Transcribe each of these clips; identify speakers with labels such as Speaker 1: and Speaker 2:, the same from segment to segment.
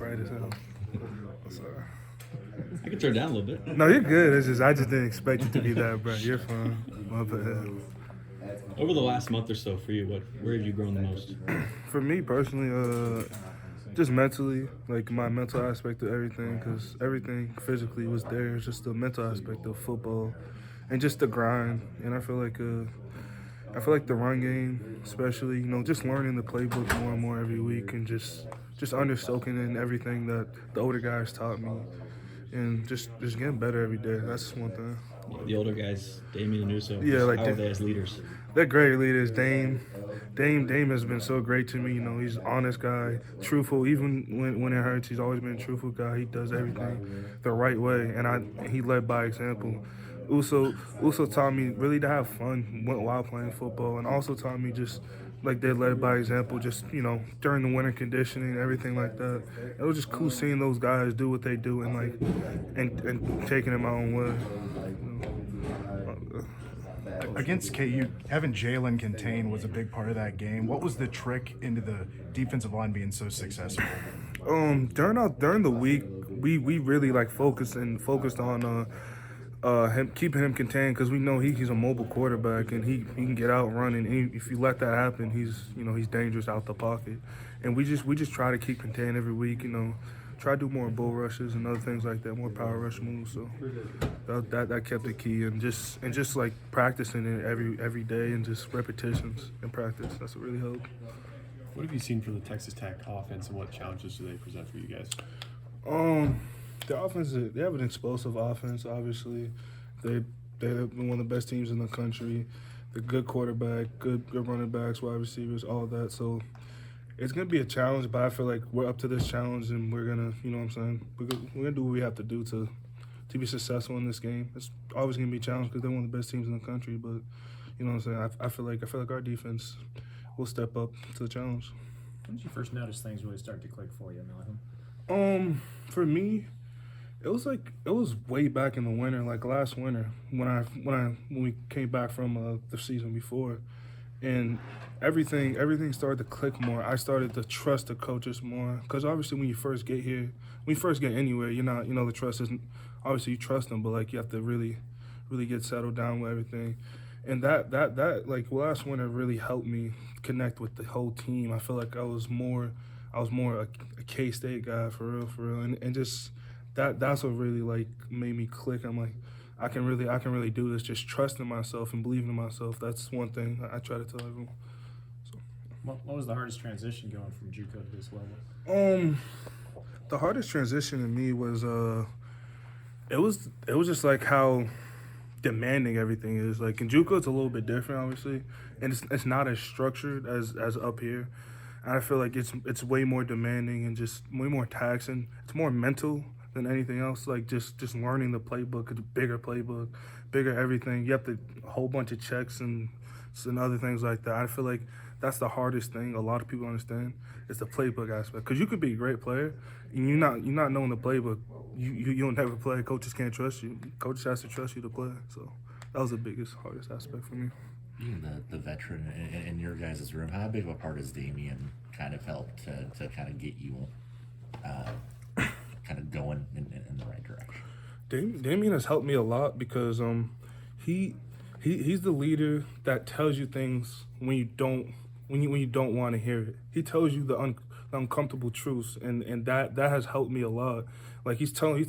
Speaker 1: Bright as hell. Sorry.
Speaker 2: I can turn it down a little bit.
Speaker 1: No, you're good. It's just I just didn't expect it to be that bright. You're fine. My bad.
Speaker 2: Over the last month or so for you, where have you grown the most?
Speaker 1: For me personally, just mentally, like my mental aspect of everything, because everything physically was there. It's just the mental aspect of football, and just the grind. And I feel like the run game, especially, just learning the playbook more and more every week, and just under soaking in everything that the older guys taught me, and just getting better every day. That's one thing.
Speaker 2: The older guys, Damien and Uso,
Speaker 1: Yeah, like
Speaker 2: how are they as leaders?
Speaker 1: they're great leaders. Dame has been so great to me. He's an honest guy, truthful. Even when it hurts, he's always been a truthful guy. He does everything the right way, and he led by example. Uso taught me really to have fun while playing football, and also taught me just like they led by example. Just during the winter conditioning, everything like that. It was just cool seeing those guys do what they do and and taking it my own way.
Speaker 3: Against KU, having Jalen contain was a big part of that game. What was the trick into the defensive line being so successful?
Speaker 1: During the week, we really focused on him keeping him contained, because we know he's a mobile quarterback and he can get out running. And if you let that happen, he's dangerous out the pocket. And we just try to keep contained every week. Try to do more bull rushes and other things like that, more power rush moves. So that kept it key, and just like practicing it every day, and just repetitions and practice. That's what really helped.
Speaker 4: What have you seen from the Texas Tech offense, and what challenges do they present for you guys?
Speaker 1: The offense, they have an explosive offense. Obviously, they're one of the best teams in the country. They're good quarterback, good running backs, wide receivers, all of that. So it's gonna be a challenge, but I feel like we're up to this challenge, and we're gonna, you know what I'm saying, we're gonna do what we have to do to be successful in this game. It's always gonna be a challenge because they're one of the best teams in the country. But you know what I'm saying, I feel like our defense will step up to the challenge.
Speaker 5: When did you first notice things really start to click for you, Malcolm?
Speaker 1: For me, it was way back in the winter, like last winter when we came back from the season before, and everything started to click more. I started to trust the coaches more, because obviously when you first get here, when you first get anywhere, you're not, the trust isn't, obviously you trust them, but you have to really get settled down with everything. And that last winter really helped me connect with the whole team. I feel like I was more a K-State guy for real, and just that's what really made me click. I'm like, I can really do this. Just trusting myself and believing in myself. That's one thing I try to tell everyone. So,
Speaker 5: What was the hardest transition going from JUCO to this level?
Speaker 1: The hardest transition to me was it was just like how demanding everything is. Like in JUCO, it's a little bit different, obviously, and it's not as structured as up here. And I feel like it's way more demanding and just way more taxing. It's more mental than anything else. Like just learning the playbook. It's a bigger playbook, bigger everything. You have to a whole bunch of checks and other things like that. I feel like that's the hardest thing a lot of people understand is the playbook aspect. Because you could be a great player and you're not knowing the playbook. You'll never play. Coaches can't trust you. Coaches has to trust you to play. So that was the hardest aspect for me.
Speaker 6: Being the veteran in your guys' room, how big of a part has Damien kind of helped to kind of get you kind of going in the right direction?
Speaker 1: Damien has helped me a lot because he's the leader that tells you things when you don't want to hear it. He tells you the uncomfortable truths, and that has helped me a lot. Like he's telling me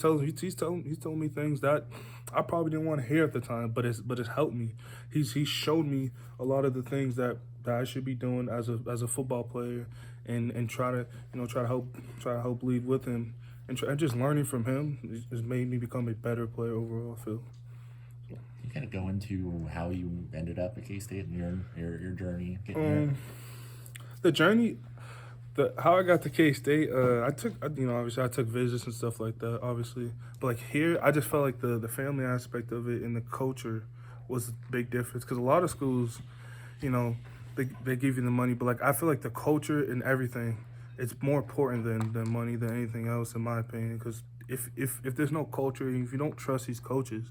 Speaker 1: things that I probably didn't want to hear at the time, but it's helped me. He's showed me a lot of the things that I should be doing as a football player, and try to help lead with him, and just learning from him has made me become a better player overall. I feel.
Speaker 6: You kind of go into how you ended up at K-State and your journey.
Speaker 1: The journey. How I got to K-State, obviously I took visits and stuff like that, obviously. But here, I just felt like the family aspect of it and the culture was a big difference. Because a lot of schools, they give you the money, but I feel like the culture and everything, it's more important than money, than anything else, in my opinion. Because if there's no culture, and if you don't trust these coaches,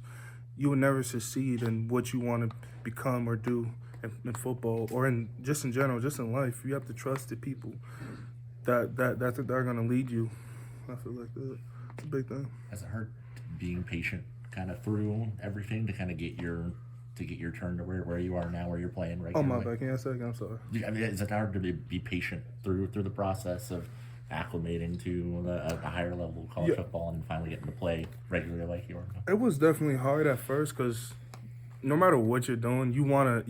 Speaker 1: you will never succeed in what you want to become or do in football, or in general, just in life. You have to trust the people that they're going to lead you I feel like it's a big thing.
Speaker 6: Has it hurt being patient kind of through everything to kind of get your turn to where you are now, where you're playing
Speaker 1: Oh,
Speaker 6: regularly?
Speaker 1: my bad. Can you answer that again? I'm sorry.
Speaker 6: I mean, is it hard to be patient through the process of acclimating to a higher level of college
Speaker 1: Yeah.
Speaker 6: football and finally getting to play regularly like you are now?
Speaker 1: It was definitely hard at first because no matter what you're doing, you wanna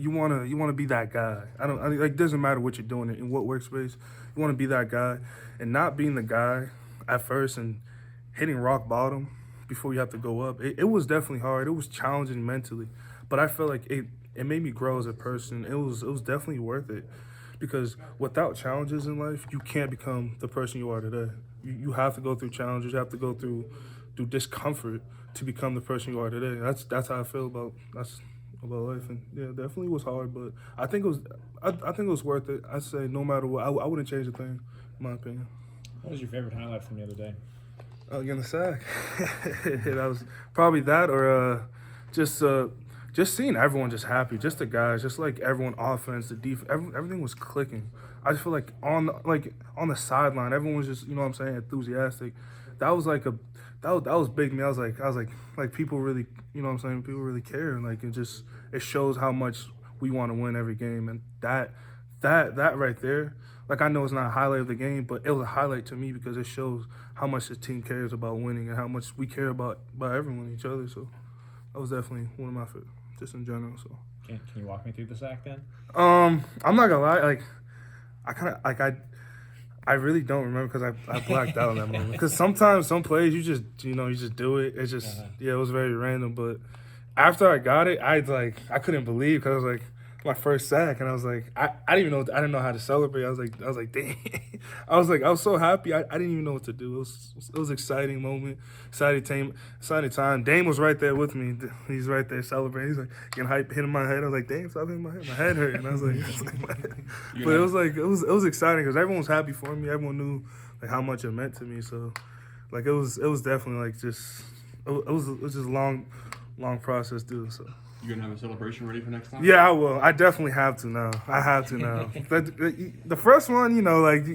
Speaker 1: be that guy. It doesn't matter what you're doing in what workspace, you wanna be that guy, and not being the guy at first and hitting rock bottom before you have to go up. It was definitely hard. It was challenging mentally, but I felt like it made me grow as a person. It was definitely worth it because without challenges in life, you can't become the person you are today. You have to go through challenges. You have to go through discomfort to become the person you are today. That's how I feel about life. And yeah, definitely was hard, but I think it was worth it. I say no matter what, I wouldn't change a thing, in my opinion.
Speaker 5: What was your favorite highlight from the other day?
Speaker 1: Getting a sack. That was probably that, or just seeing everyone just happy, just the guys, just like everyone, offense, the defense, everything was clicking. I just feel like on the sideline, everyone was just, you know what I'm saying, enthusiastic. That was like that was big to me. I was like people really, you know what I'm saying, people really care, and like it shows how much we want to win every game, and that right there, like I know it's not a highlight of the game, but it was a highlight to me because it shows how much the team cares about winning and how much we care about everyone, each other. So that was definitely one of my favorites, just in general. So
Speaker 5: Can you walk me through the sack then?
Speaker 1: I'm not gonna lie, like I really don't remember because I blacked out in that moment. Because sometimes some plays you just do it. It's just it was very random. But after I got it, I couldn't believe because I was like my first sack, and I was like I didn't know how to celebrate. I was like dang, I was so happy. I didn't even know what to do. It was an exciting moment, exciting time. Dame was right there with me. He's right there celebrating. He's like getting hype, hitting my head. I was like, Dame, stop hitting my head. My head hurt, and I was like, but it was exciting because everyone was happy for me. Everyone knew like how much it meant to me. So like it was definitely like just it was just long process too. So.
Speaker 4: You gonna have a celebration ready for next time?
Speaker 1: Yeah, I will. I definitely have to now. I have to now. The first one, like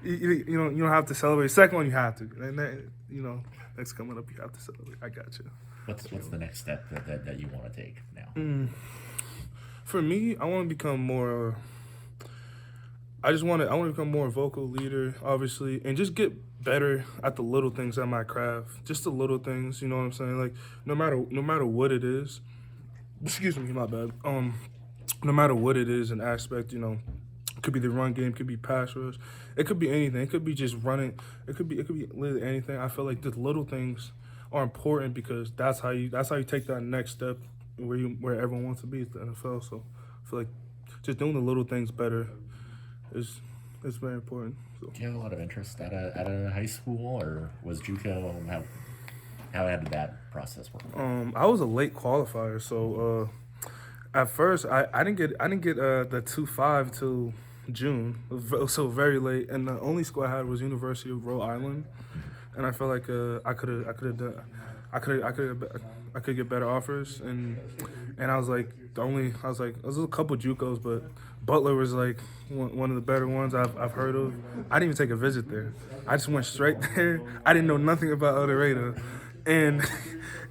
Speaker 1: you don't have to celebrate. The second one, you have to. And then, next coming up, you have to celebrate. I got you.
Speaker 6: What's the next step that you want to take now?
Speaker 1: For me, I want to become more. I want to become more vocal leader, obviously, and just get better at the little things at my craft. Just the little things, you know what I'm saying? Like no matter what it is. Excuse me, my bad. No matter what it is, an aspect, it could be the run game, could be pass rush, it could be anything. It could be just running. It could be literally anything. I feel like the little things are important because that's how you take that next step where everyone wants to be at the NFL. So I feel like just doing the little things better is very important. So.
Speaker 6: Do you have a lot of interest at a high school, or was JUCO? How did that process work?
Speaker 1: I was a late qualifier, so at first I didn't get the 2.5 till June, so very late. And the only school I had was University of Rhode Island, and I felt like I could get better offers, and I was like there's a couple JUCOs, but Butler was like one of the better ones I've heard of. I didn't even take a visit there. I just went straight there. I didn't know nothing about El Dorado. And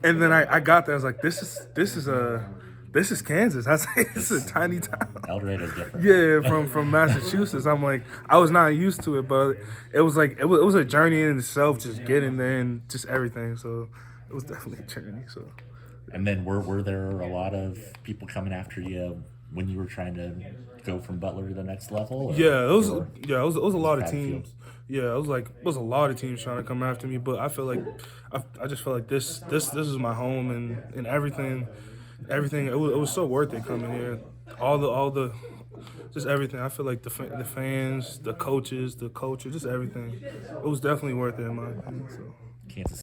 Speaker 1: then I got there. I was like, this is Kansas. I was like, this is a tiny town.
Speaker 6: El Dorado's different.
Speaker 1: Yeah, from Massachusetts. I'm like, I was not used to it, but it was like it was a journey in itself, just getting there and just everything. So it was definitely a journey. So.
Speaker 6: And then were there a lot of people coming after you when you were trying to go from Butler to the next level? Or,
Speaker 1: yeah, it was a lot of teams. Yeah, it was a lot of teams trying to come after me, but I feel like I just felt like this is my home and everything. It was so worth it coming here. All the just everything. I feel like the fans, the coaches, the culture, just everything. It was definitely worth it in my opinion. So.